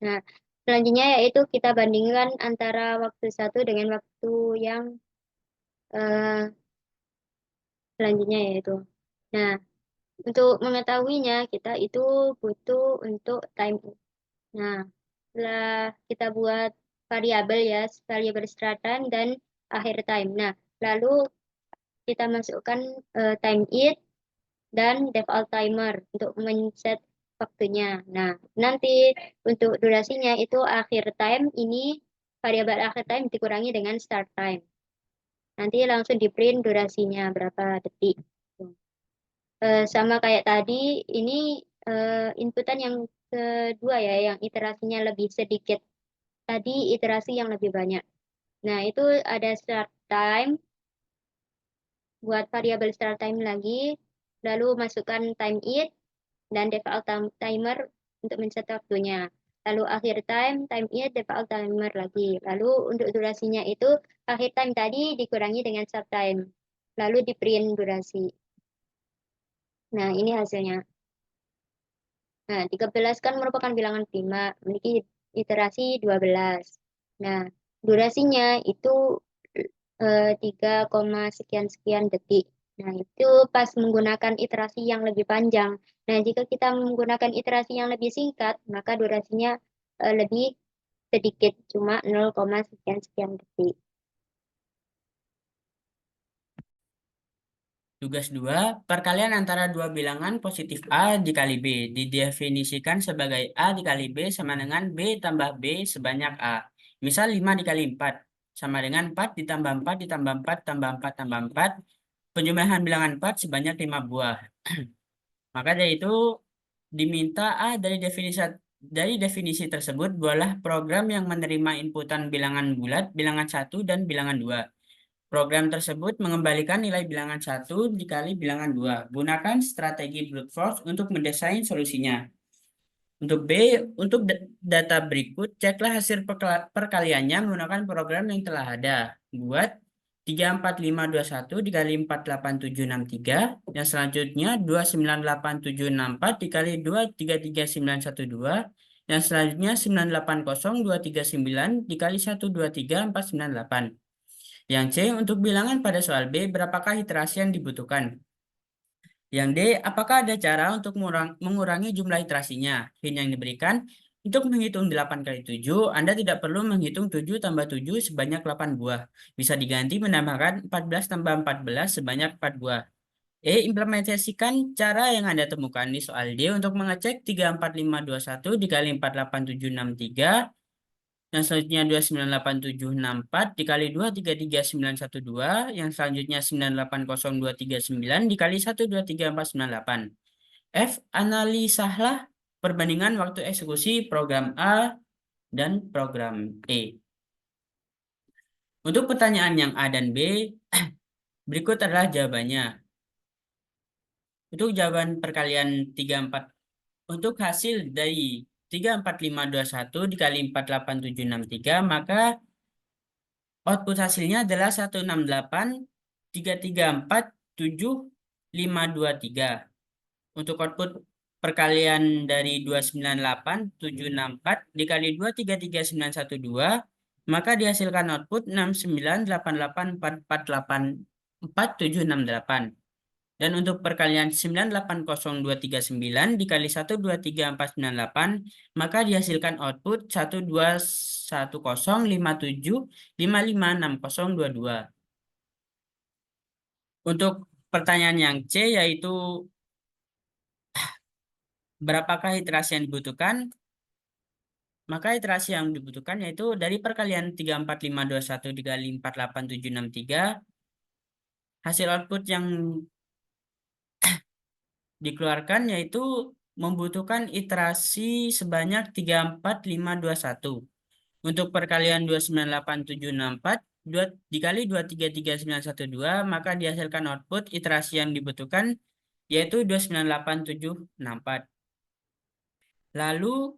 Nah, selanjutnya yaitu kita bandingkan antara waktu 1 dengan waktu yang selanjutnya yaitu. Nah, untuk mengetahuinya kita itu butuh untuk time. Nah, setelah kita buat variabel ya, variabel start time dan akhir time. Nah, lalu kita masukkan time it dan default timer untuk men-set waktunya. Nah, nanti untuk durasinya itu akhir time ini variabel akhir time dikurangi dengan start time. Nanti langsung di print durasinya berapa detik. Sama kayak tadi, ini inputan yang kedua ya, yang iterasinya lebih sedikit. Tadi iterasi yang lebih banyak. Nah, itu ada start time, buat variabel start time lagi, lalu masukkan time it, dan default timer untuk men-set waktunya. Lalu akhir time it, default timer lagi. Lalu untuk durasinya itu, akhir time tadi dikurangi dengan start time. Lalu di print durasi. Nah, ini hasilnya. Nah, 13 kan merupakan bilangan prima, memiliki iterasi 12. Nah, durasinya itu 3, sekian detik. Nah, itu pas menggunakan iterasi yang lebih panjang. Nah, jika kita menggunakan iterasi yang lebih singkat, maka durasinya lebih sedikit, cuma 0, sekian detik. Tugas 2, perkalian antara dua bilangan positif A dikali B didefinisikan sebagai A dikali B sama dengan B tambah B sebanyak A. Misal 5 dikali 4 sama dengan 4 ditambah 4 ditambah 4 tambah 4 tambah 4. Penjumlahan bilangan 4 sebanyak 5 buah. Maka dari itu diminta A dari definisi tersebut buatlah program yang menerima inputan bilangan bulat, bilangan 1, dan bilangan 2. Program tersebut mengembalikan nilai bilangan 1 dikali bilangan 2. Gunakan strategi brute force untuk mendesain solusinya. Untuk B, untuk data berikut, ceklah hasil perkaliannya menggunakan program yang telah ada. Buat 34521 dikali 48763. Yang selanjutnya 298764 dikali 233912. Yang selanjutnya 980239 dikali 123498. Yang C, untuk bilangan pada soal B, berapakah iterasi yang dibutuhkan? Yang D, apakah ada cara untuk mengurangi jumlah iterasinya? Hint yang diberikan, untuk menghitung 8 kali 7, Anda tidak perlu menghitung 7 tambah 7 sebanyak 8 buah. Bisa diganti menambahkan 14 tambah 14 sebanyak 4 buah. E, implementasikan cara yang Anda temukan di soal D untuk mengecek 34521 dikali 48763. Yang selanjutnya 298764 dikali 233912. Yang selanjutnya 980239 dikali 123498. F, analisalah perbandingan waktu eksekusi program A dan program E. Untuk pertanyaan yang A dan B, berikut adalah jawabannya. Untuk jawaban perkalian 34, untuk hasil dari 34521 dikali 48763, maka output hasilnya adalah 168.334.7523. Untuk output perkalian dari 298.764 dikali 233912, maka dihasilkan output 6988448478. Dan untuk perkalian 9800239 dikali 123498, maka dihasilkan output 121057556022. Untuk pertanyaan yang C, yaitu berapakah iterasi yang dibutuhkan? Maka iterasi yang dibutuhkan yaitu dari perkalian 34521 dikali 48763, hasil output yang dikeluarkan yaitu membutuhkan iterasi sebanyak 34521. Untuk perkalian 298764 dikali 233912, maka dihasilkan output iterasi yang dibutuhkan yaitu 298764. Lalu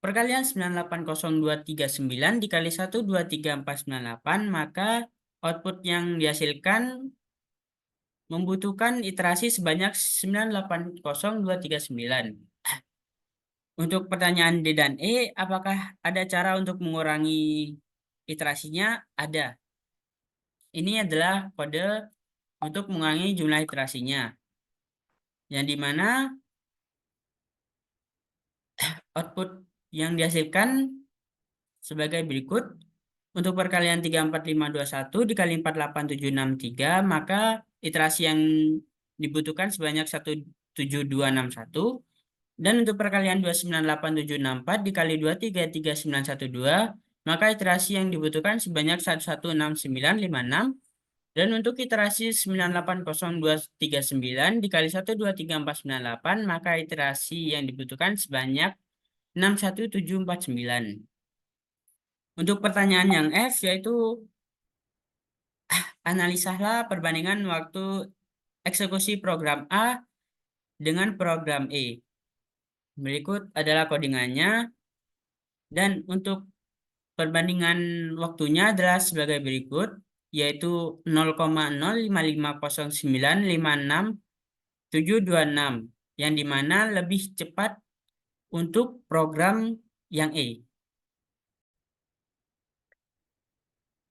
perkalian 980239 dikali 123498, maka output yang dihasilkan membutuhkan iterasi sebanyak 980239. Untuk pertanyaan D dan E, apakah ada cara untuk mengurangi iterasinya? Ada. Ini adalah kode untuk mengurangi jumlah iterasinya. Yang dimana output yang dihasilkan sebagai berikut. Untuk perkalian 34521 dikali 48763, maka iterasi yang dibutuhkan sebanyak 17261. Dan untuk perkalian 298764 dikali 233912, maka iterasi yang dibutuhkan sebanyak 116956. Dan untuk iterasi 980239 dikali 123498, maka iterasi yang dibutuhkan sebanyak 61749. Untuk pertanyaan yang F, yaitu analisalah perbandingan waktu eksekusi program A dengan program E. Berikut adalah codingannya. Dan untuk perbandingan waktunya adalah sebagai berikut, yaitu 0,0550956 yang dimana lebih cepat untuk program yang E.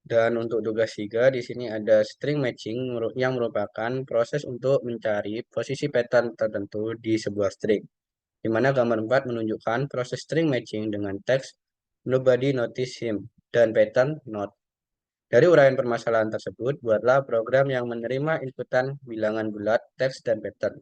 Dan untuk tugas 3 di sini ada string matching yang merupakan proses untuk mencari posisi pattern tertentu di sebuah string. Di mana gambar 4 menunjukkan proses string matching dengan teks nobody notice him dan pattern not. Dari uraian permasalahan tersebut, buatlah program yang menerima inputan bilangan bulat, teks, dan pattern.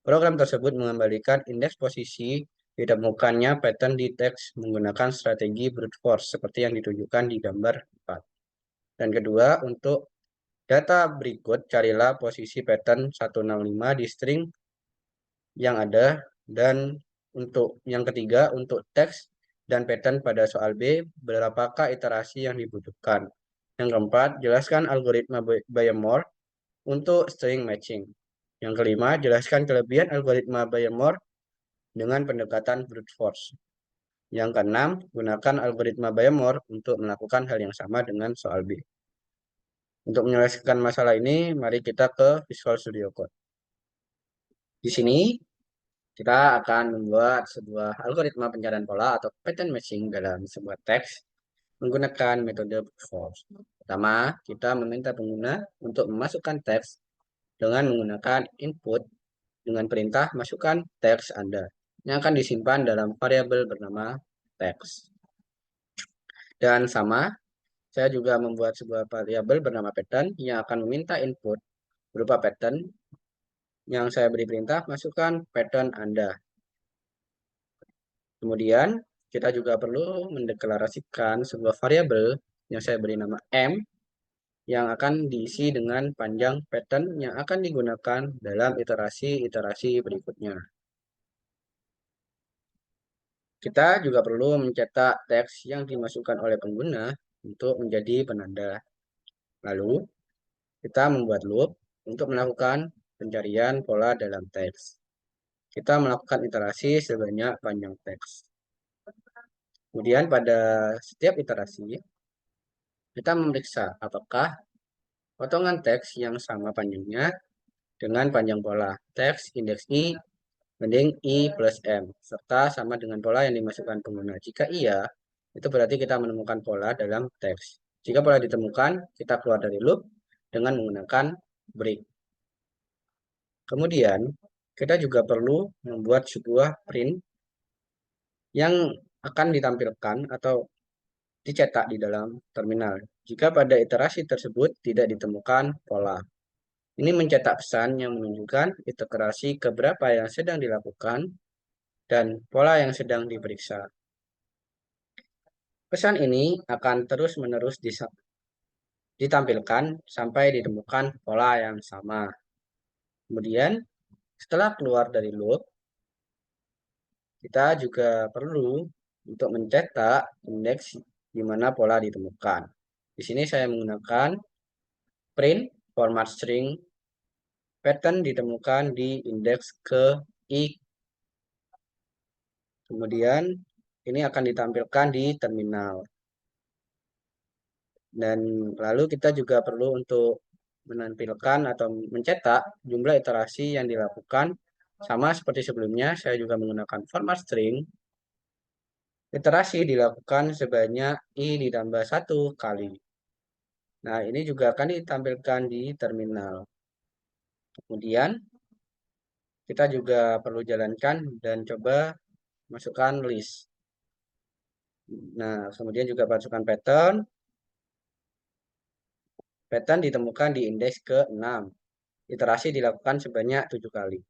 Program tersebut mengembalikan indeks posisi ditemukannya pattern di teks menggunakan strategi brute force seperti yang ditunjukkan di gambar 4. Dan kedua, untuk data berikut, carilah posisi pattern 165 di string yang ada. Dan untuk yang ketiga, untuk teks dan pattern pada soal B, berapakah iterasi yang dibutuhkan. Yang keempat, jelaskan algoritma Bayes-Moore untuk string matching. Yang kelima, jelaskan kelebihan algoritma Bayes-Moore dengan pendekatan brute force. Yang keenam, gunakan algoritma Bayes-Moore untuk melakukan hal yang sama dengan soal B. Untuk menyelesaikan masalah ini, mari kita ke Visual Studio Code. Di sini, kita akan membuat sebuah algoritma pencarian pola atau pattern matching dalam sebuah teks menggunakan metode brute force. Pertama, kita meminta pengguna untuk memasukkan teks dengan menggunakan input dengan perintah masukkan teks Anda yang akan disimpan dalam variabel bernama teks. Dan sama, saya juga membuat sebuah variabel bernama pattern yang akan meminta input berupa pattern yang saya beri perintah masukkan pattern Anda. Kemudian, kita juga perlu mendeklarasikan sebuah variabel yang saya beri nama M yang akan diisi dengan panjang pattern yang akan digunakan dalam iterasi-iterasi berikutnya. Kita juga perlu mencetak teks yang dimasukkan oleh pengguna untuk menjadi penanda. Lalu, kita membuat loop untuk melakukan pencarian pola dalam teks. Kita melakukan iterasi sebanyak panjang teks. Kemudian pada setiap iterasi, kita memeriksa apakah potongan teks yang sama panjangnya dengan panjang pola teks indeks I banding I plus M, serta sama dengan pola yang dimasukkan pengguna. Jika iya, itu berarti kita menemukan pola dalam teks. Jika pola ditemukan, kita keluar dari loop dengan menggunakan break. Kemudian, kita juga perlu membuat sebuah print yang akan ditampilkan atau dicetak di dalam terminal. Jika pada iterasi tersebut tidak ditemukan pola. Ini mencetak pesan yang menunjukkan iterasi keberapa yang sedang dilakukan dan pola yang sedang diperiksa. Pesan ini akan terus-menerus ditampilkan sampai ditemukan pola yang sama. Kemudian, setelah keluar dari loop, kita juga perlu untuk mencetak indeks di mana pola ditemukan. Di sini saya menggunakan print format string pattern ditemukan di indeks ke I. Kemudian ini akan ditampilkan di terminal. Dan lalu kita juga perlu untuk menampilkan atau mencetak jumlah iterasi yang dilakukan sama seperti sebelumnya. Saya juga menggunakan format string. Iterasi dilakukan sebanyak I ditambah 1 kali. Nah, ini juga akan ditampilkan di terminal. Kemudian, kita juga perlu jalankan dan coba masukkan list. Nah, kemudian juga masukkan pattern. Pattern ditemukan di indeks ke-6. Iterasi dilakukan sebanyak 7 kali.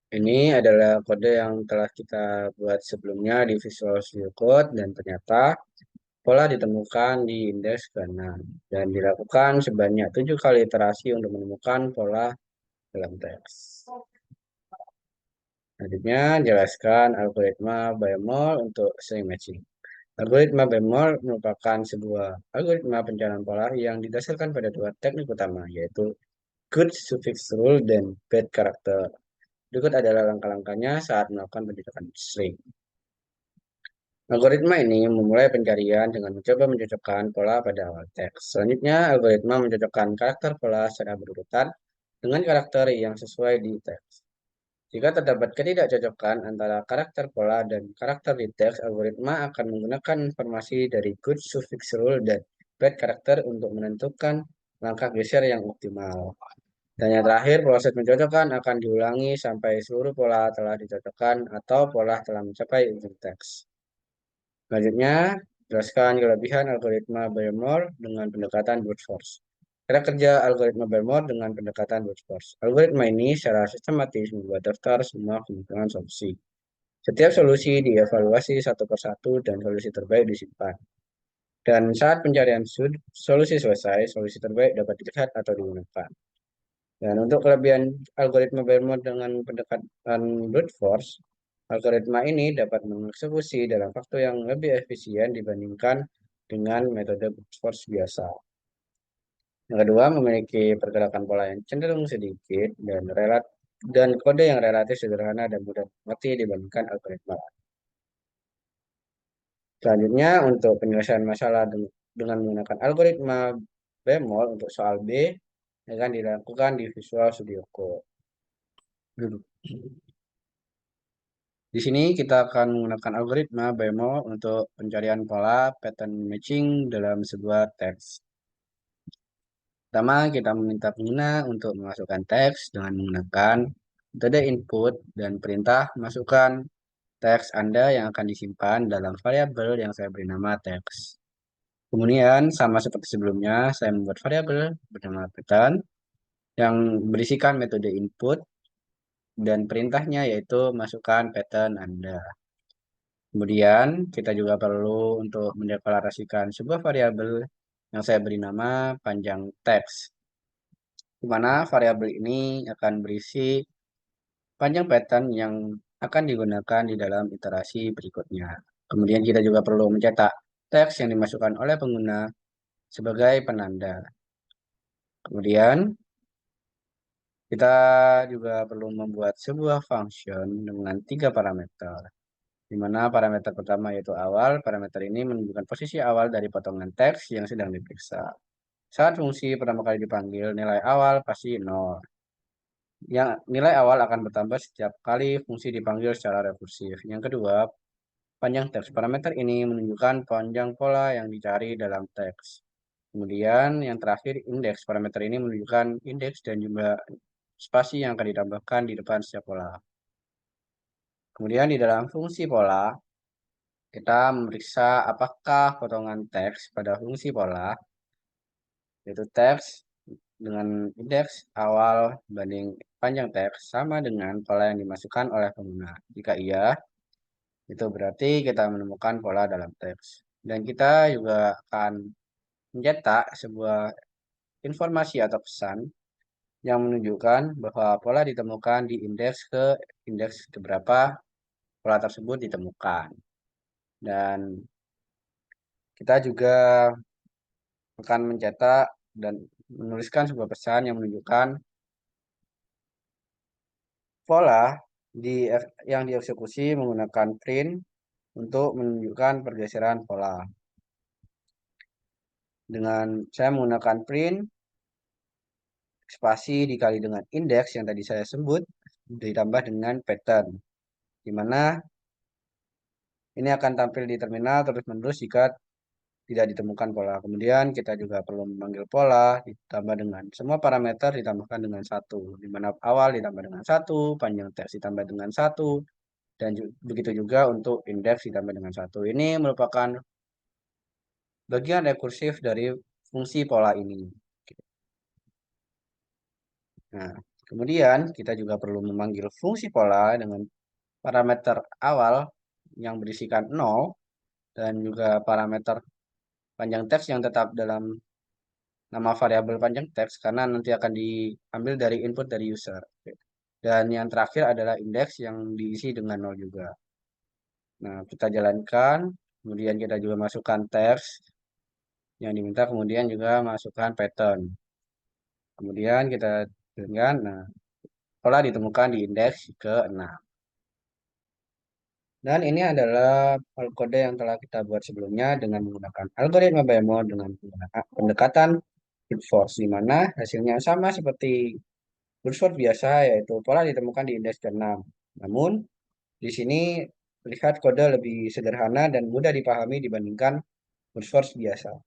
Ini adalah kode yang telah kita buat sebelumnya di Visual Studio Code dan ternyata pola ditemukan di indeks ke-6 dan dilakukan sebanyak 7 kali iterasi untuk menemukan pola dalam teks. Selanjutnya, jelaskan algoritma Bayes-Moore untuk string matching. Algoritma Bayes-Moore merupakan sebuah algoritma pencarian pola yang didasarkan pada dua teknik utama, yaitu good suffix rule dan bad character. Berikut adalah langkah-langkahnya saat melakukan pencocokan string. Algoritma ini memulai pencarian dengan mencoba mencocokkan pola pada awal teks. Selanjutnya, algoritma mencocokkan karakter pola secara berurutan dengan karakter yang sesuai di teks. Jika terdapat ketidakcocokan antara karakter pola dan karakter di teks, algoritma akan menggunakan informasi dari good suffix rule dan bad character untuk menentukan langkah geser yang optimal. Dan yang terakhir, proses pencocokan akan diulangi sampai seluruh pola telah dicocokkan atau pola telah mencapai ujung teks. Selanjutnya, Jelaskan kelebihan algoritma Barrymore dengan pendekatan brute force. Cara kerja algoritma Barrymore dengan pendekatan brute force. Algoritma ini secara sistematis membuat daftar semua kemungkinan solusi. Setiap solusi dievaluasi satu persatu dan solusi terbaik disimpan. Dan saat pencarian solusi selesai, solusi terbaik dapat dilihat atau digunakan. Dan untuk kelebihan algoritma Barrymore dengan pendekatan brute force, algoritma ini dapat mengeksekusi dalam waktu yang lebih efisien dibandingkan dengan metode brute force biasa. Yang kedua, memiliki pergerakan pola yang cenderung sedikit dan kode yang relatif sederhana dan mudah dimengerti dibandingkan algoritma lain. Selanjutnya, untuk penyelesaian masalah dengan menggunakan algoritma Barrymore untuk soal B akan dilakukan di Visual Studio Code. Di sini kita akan menggunakan algoritma Barrymore untuk pencarian pola pattern matching dalam sebuah teks. Pertama, kita meminta pengguna untuk memasukkan teks dengan menggunakan metode input dan perintah masukkan teks Anda yang akan disimpan dalam variabel yang saya beri nama teks. Kemudian, sama seperti sebelumnya, saya membuat variabel bernama pattern yang berisikan metode input dan perintahnya yaitu masukkan pattern Anda. Kemudian, kita juga perlu untuk mendeklarasikan sebuah variabel yang saya beri nama panjang teks, di mana variabel ini akan berisi panjang pattern yang akan digunakan di dalam iterasi berikutnya. Kemudian kita juga perlu mencetak teks yang dimasukkan oleh pengguna sebagai penanda. Kemudian, kita juga perlu membuat sebuah function dengan 3 parameter, di mana parameter pertama yaitu awal. Parameter ini menunjukkan posisi awal dari potongan teks yang sedang diperiksa. Saat fungsi pertama kali dipanggil, nilai awal pasti 0. Yang nilai awal akan bertambah setiap kali fungsi dipanggil secara rekursif. Yang kedua, panjang teks. Parameter ini menunjukkan panjang pola yang dicari dalam teks. Kemudian yang terakhir, indeks. Parameter ini menunjukkan indeks dan jumlah spasi yang akan ditambahkan di depan setiap pola. Kemudian di dalam fungsi pola, kita memeriksa apakah potongan teks pada fungsi pola, yaitu teks dengan indeks awal banding panjang teks sama dengan pola yang dimasukkan oleh pengguna. Jika iya, itu berarti kita menemukan pola dalam teks. Dan kita juga akan mencetak sebuah informasi atau pesan yang menunjukkan bahwa pola ditemukan di indeks keberapa pola tersebut ditemukan. Dan kita juga akan mencetak dan menuliskan sebuah pesan yang menunjukkan pola yang dieksekusi menggunakan print untuk menunjukkan pergeseran pola. Dengan saya menggunakan print, spasi dikali dengan indeks yang tadi saya sebut, ditambah dengan pattern, di mana ini akan tampil di terminal terus-menerus jika tidak ditemukan pola. Kemudian kita juga perlu memanggil pola ditambah dengan semua parameter ditambahkan dengan 1, di mana awal ditambah dengan 1, panjang teks ditambah dengan 1, dan begitu juga untuk indeks ditambah dengan 1. Ini merupakan bagian rekursif dari fungsi pola ini. Nah, kemudian kita juga perlu memanggil fungsi pola dengan parameter awal yang berisikan 0 dan juga parameter panjang teks yang tetap dalam nama variabel panjang teks karena nanti akan diambil dari input dari user. Dan yang terakhir adalah indeks yang diisi dengan 0 juga. Nah, kita jalankan, kemudian kita juga masukkan teks yang diminta, kemudian juga masukkan pattern. Kemudian kita dengan, nah, pola ditemukan di indeks ke-6. Dan ini adalah kode yang telah kita buat sebelumnya dengan menggunakan algoritma Barrymore dengan menggunakan pendekatan brute force, di mana hasilnya sama seperti brute force biasa, yaitu pola ditemukan di indeks ke-6. Namun, di sini lihat kode lebih sederhana dan mudah dipahami dibandingkan brute force biasa.